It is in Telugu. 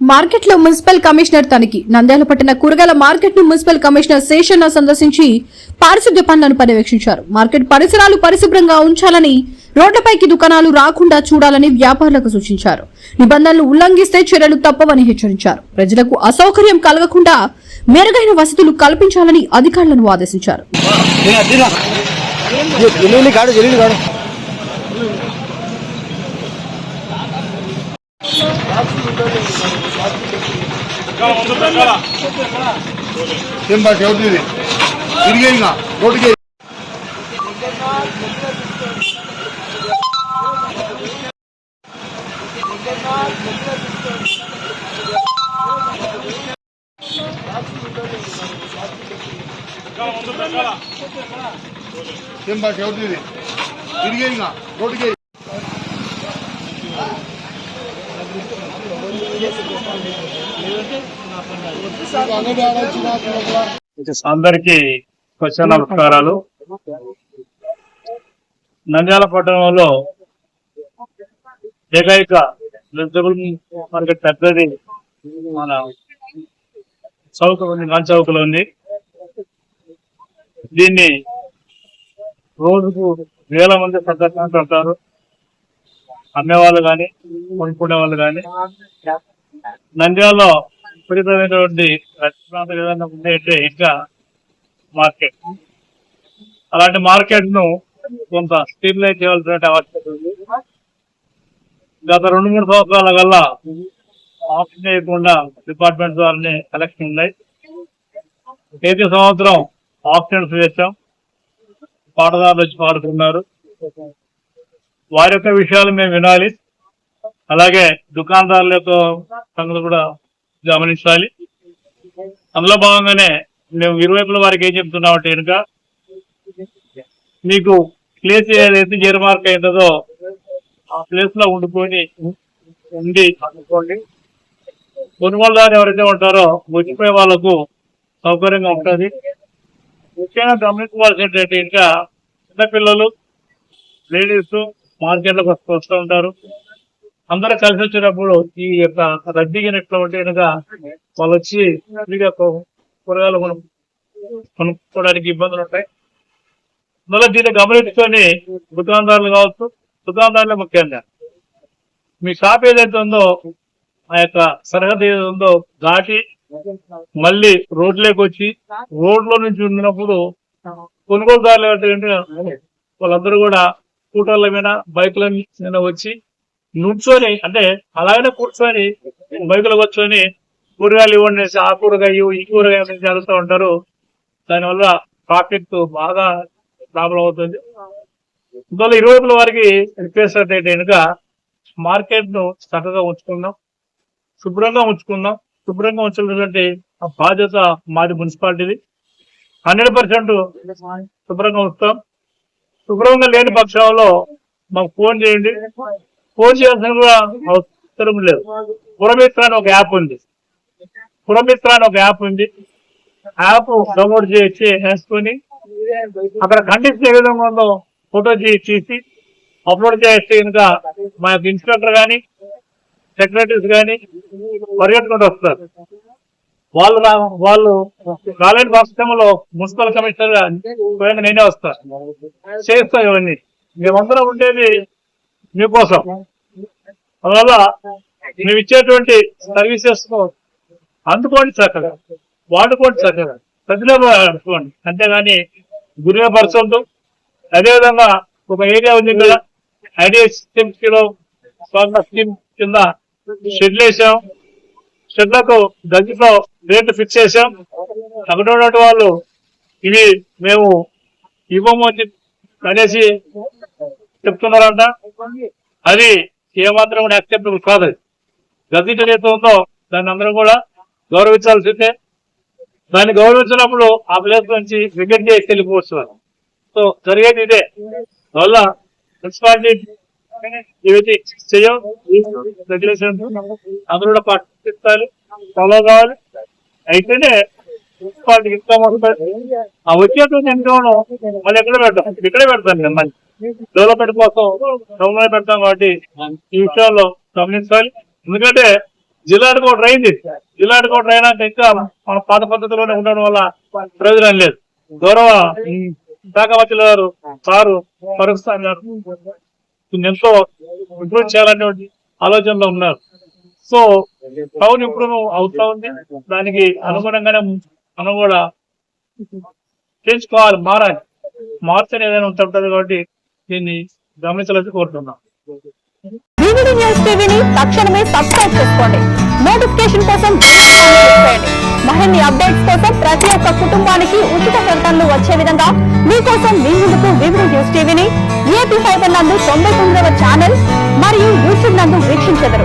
మార్కెట్ లో మున్సిపల్ కమిషనర్ తనిఖీ. నంద్యాల పట్టణ కూరగాయల మార్కెట్ ను మున్సిపల్ కమిషనర్ శేషన్న సందర్శించి పారిశుద్ధ్య పనులను పర్యవేక్షించారు. మార్కెట్ పరిసరాలు పరిశుభ్రంగా ఉంచాలని, రోడ్లపైకి దుకాణాలు రాకుండా చూడాలని వ్యాపారులకు సూచించారు. నిబంధనలు ఉల్లంఘిస్తే చర్యలు తప్పవని హెచ్చరించారు. ప్రజలకు అసౌకర్యం కలగకుండా మెరుగైన వసతులు కల్పించాలని అధికారులను ఆదేశించారు. అందరికీ క్వశ్చన్ నమస్కారాలు. నంద్యాల పట్టణంలో ఏకైక వెజిటబుల్ మార్కెట్ పెద్దది మన చౌక ఉంది, గాంధీ చౌకలో ఉంది. దీన్ని రోజుకు వేల మంది సందర్శించుకుంటారు, అమ్మేవాళ్ళు కానీ కొనుక్కునే వాళ్ళు కానీ. నంద్యాలలో విపరీతమైనటువంటి ప్రాంతం ఏదైనా ఉందంటే ఇంకా మార్కెట్. అలాంటి మార్కెట్ ను కొంత స్టెబిలైజ్ చేయాల్సిన అవసరం ఉంది. గత 2-3 సంవత్సరాల వల్ల ఆప్షన్ చేయకుండా డిపార్ట్మెంట్ ద్వారానే కలెక్షన్ ఉన్నాయి. ప్రతి సంవత్సరం ఆప్షన్స్ చేశాం, పాటదారులు వచ్చి పాడుతున్నారు. వారి యొక్క విషయాలు మేము వినాలి, అలాగే దుకాణదారుల యొక్క సంగతి కూడా గమనించాలి. అందులో భాగంగానే మేము ఇరువైపుల వారికి ఏం చెప్తున్నామంటే కనుక, మీకు ప్లేస్ ఏదైతే జీరో మార్క్ అయిందో ఆ ప్లేస్ లో ఉండి అనుకోండి. కొనుగోలుదారు ఎవరైతే ఉంటారో వచ్చిపోయే వాళ్ళకు సౌకర్యంగా ఉంటుంది. ముఖ్యంగా గమనించవలసింది ఏంటంటే ఇంకా చిన్నపిల్లలు, లేడీస్ మార్కెట్లకు వస్తూ ఉంటారు. అందరూ కలిసి వచ్చినప్పుడు ఈ యొక్క రద్దీగినట్లు ఉంటే కనుక వాళ్ళు వచ్చి ఫ్రీగా కూరగాయలు కొనుక్కోవడానికి ఇబ్బందులు ఉంటాయి. అందువల్ల దీన్ని గమనించుకొని దుకాణదారులు కావచ్చు, దుకాణదారులే ముఖ్యంగా మీ షాప్ ఏదైతే ఉందో ఆ యొక్క సరిహద్దు ఏదైతే ఉందో దాటి మళ్ళీ రోడ్లోకి వచ్చి రోడ్లో నుంచి ఉన్నప్పుడు కొనుగోలుదారులు ఏంటంటే వాళ్ళందరూ కూడా స్కూటర్ల మీద, బైకుల మీద వచ్చి నుంచొని, అంటే అలాగనే కూర్చొని బైకులు కూర్చొని కూరగాయలు ఇవ్వండి, ఆ కూరగాయ ఈ కూరగాయ జరుగుతూ ఉంటారు. దానివల్ల ట్రాఫిక్ బాగా ప్రాబ్లం అవుతుంది. అందువల్ల ఇరువైపుల వారికి రిక్వెస్ట్ అయితే కనుక మార్కెట్ ను చక్కగా ఉంచుకుందాం, శుభ్రంగా ఉంచుకుందాం. శుభ్రంగా ఉంచాలంటే ఆ బాధ్యత మాది మున్సిపాలిటీది. 100% శుభ్రంగా ఉంచుతాం. శుభ్రంగా లేని పక్షంలో మాకు ఫోన్ చేయండి. ఫోన్ చేయాల్సిన కూడా అవసరం లేదు. పురమిత్ర అని ఒక యాప్ ఉంది. యాప్ డౌన్లోడ్ చేసుకొని అక్కడ కండిషన్ ఏ విధంగా ఉందో ఫోటో తీసి అప్లోడ్ చేస్తే కనుక మా యొక్క ఇన్స్పెక్టర్ కానీ, సెక్రటరీస్ కానీ పరిగెట్టుకుంటూ వస్తారు. వాళ్ళు కాలేజ్ పక్షంలో మున్సిపల్ కమిషనర్ నేనే వస్తాను, చేస్తా. ఇవన్నీ మేమందరం ఉండేది మీకోసం. అందువల్ల మేము ఇచ్చేటువంటి సర్వీసెస్ అందుకోండి చక్కగా, వాడుకోండి చక్కగా, సద్వినియోగం. అంతేగాని గురిపరచొద్దు. అదేవిధంగా ఒక ఏరియా ఉంది కదా, ఐడియా స్కీమ్ కింద షెడ్లు వేసాం. షెడ్లకు గంజిలో రేట్లు ఫిక్స్ చేసాం. అక్కడ ఉన్నట్టు వాళ్ళు ఇవి మేము ఇవ్వము అనేసి చెప్తున్నారంట. అది ఏమాత్రం కూడా యాక్సెప్టబుల్ కాదు. గజిట్ ఏదైతే ఉందో దాన్ని అందరం కూడా గౌరవించాల్సిందే. దాన్ని గౌరవించినప్పుడు ఆ ప్లేస్ నుంచి వికెట్ చేసి వెళ్ళిపోవచ్చు. సో జరిగేది ఇదే. వల్ల మున్సిపాలిటీ ఏవైతే చేయం రెగ్యులేషన్ అందరూ కూడా పాటిస్తారు, ఫాలో కావాలి. అయితేనే మున్సిపాలిటీ ఇన్కమ్ వస్తుంది. ఆ వచ్చేటువంటి ఇన్కమ్ మళ్ళీ ఇక్కడే పెడతాను. మళ్ళీ డెవలప్మెంట్ కోసం టౌన్ లో పెడతాం కాబట్టి ఈ విషయాల్లో గమనించాలి. ఎందుకంటే జిల్లా హెడ్ క్వార్టర్ అయింది. జిల్లా హెడ్ క్వార్టర్ అయినాక ఇంకా మన పాత పద్ధతిలోనే ఉండడం వల్ల ప్రయోజనం లేదు. గౌరవ శాఖ మంత్రి గారు సారు పరుస్తాన్ గారు ఎంతో ఇంప్రూవ్ చేయాలనే ఆలోచనలో ఉన్నారు. సో టౌన్ ఇంప్రూవ్ అవుతా ఉంది. దానికి అనుగుణంగానే మనం కూడా చేయించుకోవాలి, మారాలి. మార్చని ఏదైనా ఉంటుంది కాబట్టి దీన్ని గమనించాలని కోరుతున్నాం. వివిడి న్యూస్ టీవీని తక్షణమే సబ్స్క్రైబ్ చేసుకోండి. నోటిఫికేషన్ కోసం బెల్ ఐకాన్ క్లిక్ చేయండి. మరిన్ని అప్డేట్స్ కోసం ప్రతి ఒక్క కుటుంబానికి ఉచిత ప్రకటనలు వచ్చే విధంగా మీకోసం మీ ముందుకు వివిడి న్యూస్ టీవీని ఏపీ ఫైబర్ నందు 99వ ఛానల్ మరియు యూట్యూబ్ నందు వీక్షించెదరు.